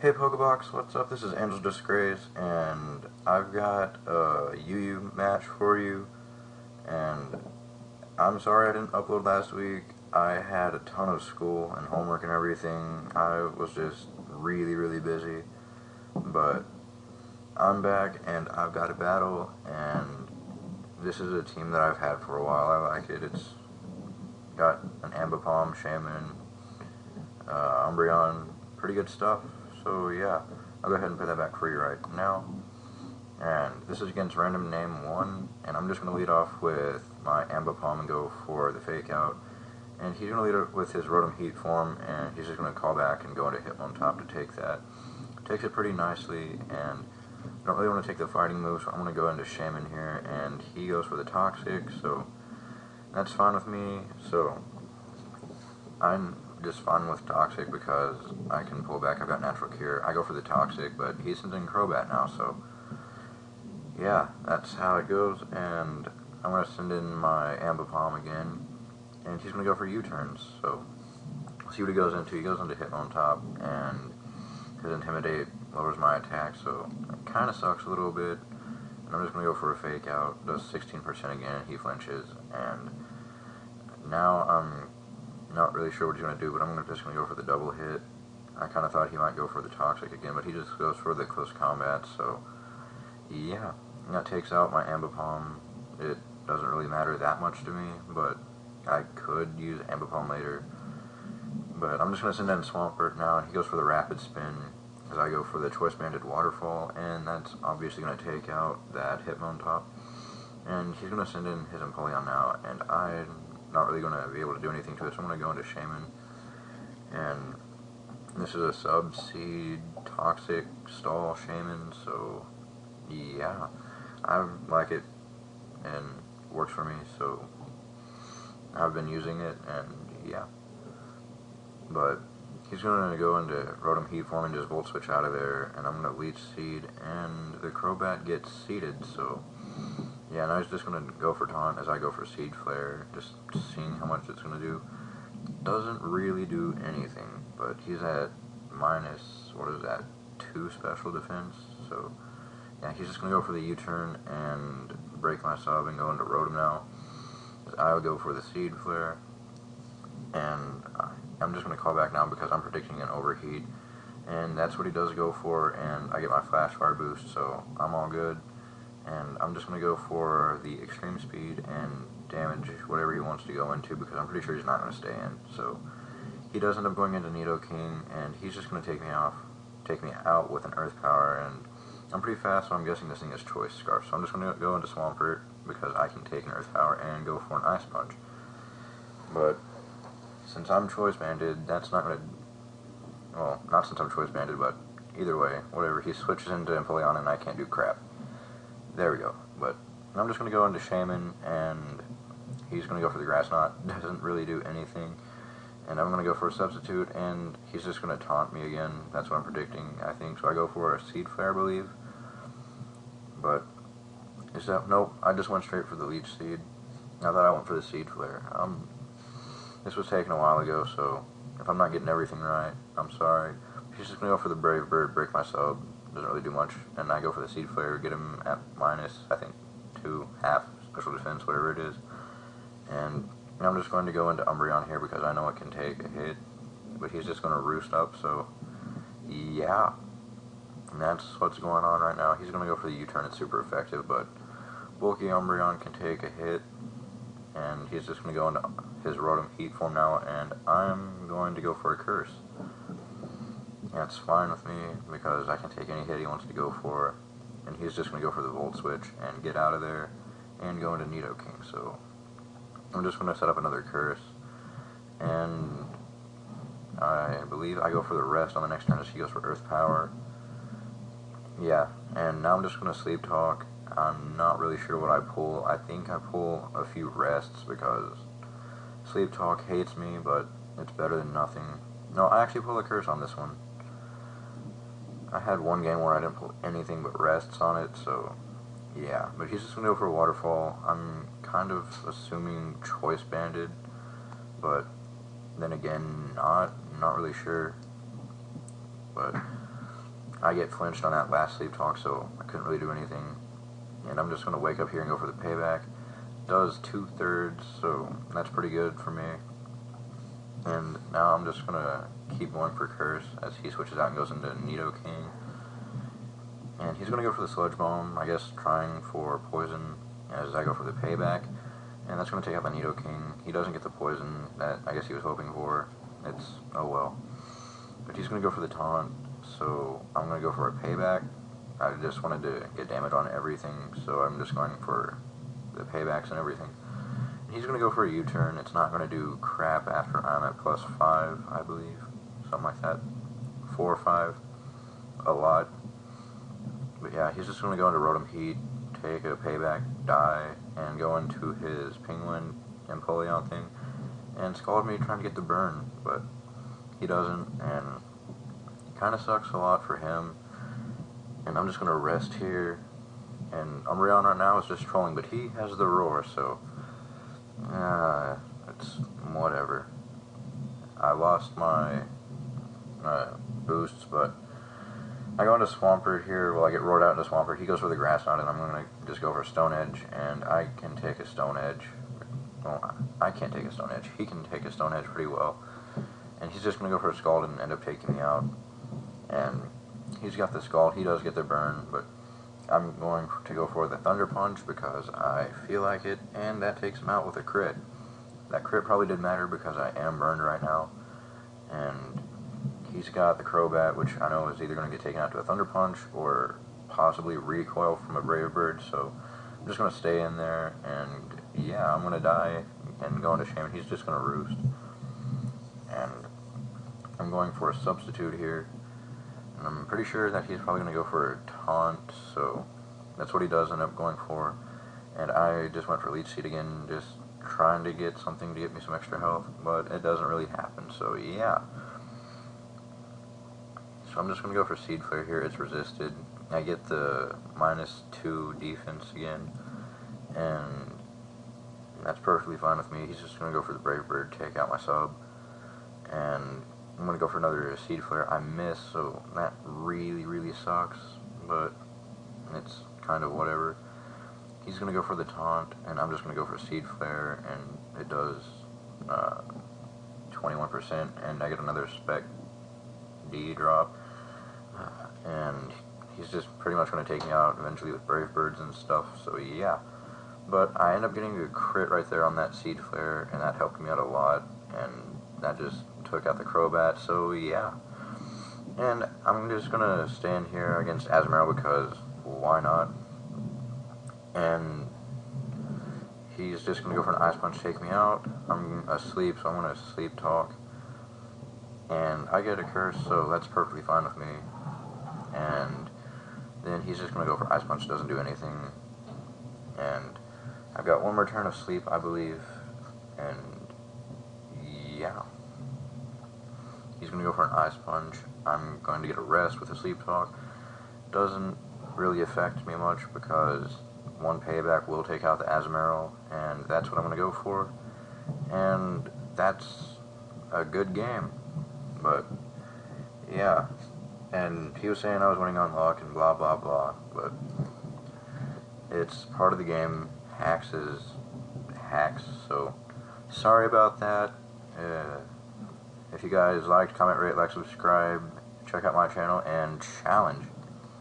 Hey Pokebox, what's up? This is Angelsdisgrace, and I've got a UU match for you, and I'm sorry I didn't upload last week. I had a ton of school and homework and everything. I was just really busy, but I'm back, and I've got a battle, and this is a team that I've had for a while. I like it. It's got an Ambipom, Shaman, Umbreon, pretty good stuff. So yeah, I'll go ahead and put that back for you right now. And this is against Randomname1, and I'm just going to lead off with my Ambipom and go for the fake out. And he's going to lead it with his Rotom Heat form, and he's just going to call back and go into Hitmontop to take that. Takes it pretty nicely, and I don't really want to take the fighting move, so I'm going to go into Shaman here, and he goes for the Toxic, so that's fine with me. So I'm just fine with Toxic because I can pull back. I've got Natural Cure. I go for the Toxic, but he's sending Crobat now, so yeah, that's how it goes. And I'm going to send in my Ambipom again, and he's going to go for U-turns. So we'll see what he goes into. He goes into Hitmontop, and his Intimidate lowers my attack, so it kind of sucks a little bit. And I'm just going to go for a fake out. Does 16% again. He flinches, and now I'm not really sure what he's going to do, but I'm just going to go for the double hit. I kind of thought he might go for the Toxic again, but he just goes for the close combat, so yeah. That takes out my Ambipom. It doesn't really matter that much to me, but I could use Ambipom later. But I'm just going to send in Swampert now, and he goes for the Rapid Spin, as I go for the Choice Banded Waterfall, and that's obviously going to take out that Hitmontop. And he's going to send in his Empoleon now, and I'm not really going to be able to do anything to it, so I'm going to go into Shaman. And this is a Sub-Seed Toxic Stall Shaman, so yeah, I like it, and it works for me, so I've been using it, and yeah. But he's going to go into Rotom Heat form and just Volt Switch out of there, and I'm going to Leech Seed, and the Crobat gets seeded, so yeah, now he's just going to go for Taunt as I go for Seed Flare, just seeing how much it's going to do. Doesn't really do anything, but he's at minus, what is that, 2 special defense, so yeah, he's just going to go for the U-turn and break my sub and go into Rotom now. I would go for the Seed Flare, and I'm just going to call back now because I'm predicting an Overheat, and that's what he does go for, and I get my Flash Fire boost, so I'm all good. And I'm just going to go for the Extreme Speed and damage whatever he wants to go into because I'm pretty sure he's not going to stay in. So he does end up going into Nidoking, and he's just going to take me out with an Earth Power, and I'm pretty fast, so I'm guessing this thing is Choice Scarf. So I'm just going to go into Swampert because I can take an Earth Power and go for an Ice Punch. But since I'm Choice Banded, that's not going to, well, not since I'm Choice Banded, but either way, whatever, he switches into Empoleon and I can't do crap. There we go. But I'm just going to go into Shaman, and he's going to go for the Grass Knot. Doesn't really do anything. And I'm going to go for a Substitute, and he's just going to taunt me again. That's what I'm predicting, I think. So I go for a Seed Flare, I believe. But, is that, nope, I just went straight for the Leech Seed. I thought I went for the Seed Flare. This was taken a while ago, so if I'm not getting everything right, I'm sorry. He's just going to go for the Brave Bird, break my sub. Doesn't really do much. And I go for the Seed Flare, get him at minus, I think, 2, half special defense, whatever it is. And I'm just going to go into Umbreon here because I know it can take a hit, but he's just going to roost up, so yeah. And that's what's going on right now. He's going to go for the U-turn, it's super effective, but bulky Umbreon can take a hit, and he's just going to go into his Rotom Heat form now, and I'm going to go for a Curse. That's fine with me because I can take any hit he wants to go for, and he's just going to go for the Volt Switch and get out of there and go into Nidoking, so I'm just going to set up another Curse, and I believe I go for the rest on the next turn as he goes for Earth Power. Yeah, and now I'm just going to Sleep Talk. I'm not really sure what I pull. I think I pull a few rests because Sleep Talk hates me, but it's better than nothing. No, I actually pull a Curse on this one. I had one game where I didn't pull anything but rests on it, so yeah. But he's just going to go for a Waterfall. I'm kind of assuming Choice Banded, but then again, not really sure. But I get flinched on that last sleep talk, so I couldn't really do anything. And I'm just going to wake up here and go for the payback. Does 2/3, so that's pretty good for me. And now I'm just going to keep going for Curse as he switches out and goes into Nidoking. And he's going to go for the Sludge Bomb, I guess trying for poison as I go for the payback. And that's going to take out the Nidoking. He doesn't get the poison that I guess he was hoping for. It's, oh well. But he's going to go for the taunt, so I'm going to go for a payback. I just wanted to get damage on everything, so I'm just going for the paybacks and everything. He's going to go for a U-turn. It's not going to do crap after I'm at +5, I believe. Something like that. 4 or 5. A lot. But yeah, he's just going to go into Rotom Heat, take a payback, die, and go into his Penguin Empoleon thing, and Scald me trying to get the burn, but he doesn't, and it kind of sucks a lot for him. And I'm just going to rest here, and Umbreon right now is just trolling, but he has the Roar, so it's whatever. I lost my boosts, but I go into Swampert here. Well, I get roared out into Swampert. He goes for the Grass Knot, and I'm going to just go for Stone Edge, and I can take a Stone Edge. Well, I can't take a Stone Edge. He can take a Stone Edge pretty well. And he's just going to go for a Scald and end up taking me out. And he's got the Scald. He does get the burn, but I'm going to go for the Thunder Punch because I feel like it, and that takes him out with a crit. That crit probably did matter because I am burned right now. And he's got the Crobat, which I know is either going to get taken out to a Thunder Punch or possibly recoil from a Brave Bird, so I'm just going to stay in there, and yeah, I'm going to die and go into Shaman. He's just going to Roost. And I'm going for a Substitute here, and I'm pretty sure that he's probably going to go for a Taunt, so that's what he does end up going for. And I just went for Leech Seed again, just trying to get something to get me some extra health, but it doesn't really happen, so yeah. So I'm just going to go for Seed Flare here. It's resisted. I get the -2 defense again, and that's perfectly fine with me. He's just going to go for the Brave Bird, take out my sub, and I'm going to go for another Seed Flare. I miss, so that really, really sucks, but it's kind of whatever. He's going to go for the Taunt, and I'm just going to go for Seed Flare, and it does 21%, and I get another Spec D drop, and he's just pretty much going to take me out eventually with Brave Birds and stuff, so yeah. But I end up getting a crit right there on that Seed Flare, and that helped me out a lot, and that just took out the Crobat, so yeah. And I'm just going to stand here against Azumarill because why not? And he's just going to go for an Ice Punch, take me out. I'm asleep, so I'm going to Sleep Talk. And I get a Curse, so that's perfectly fine with me. And then he's just going to go for Ice Punch, doesn't do anything. And I've got one more turn of sleep, I believe. And yeah. He's going to go for an Ice Punch. I'm going to get a rest with a Sleep Talk. Doesn't really affect me much because one payback will take out the Azumarill, and that's what I'm going to go for. And that's a good game. But yeah, and he was saying I was winning on luck and blah blah blah, but it's part of the game. Hacks is hacks, so sorry about that. If you guys liked, comment, rate, like, subscribe, check out my channel, and challenge.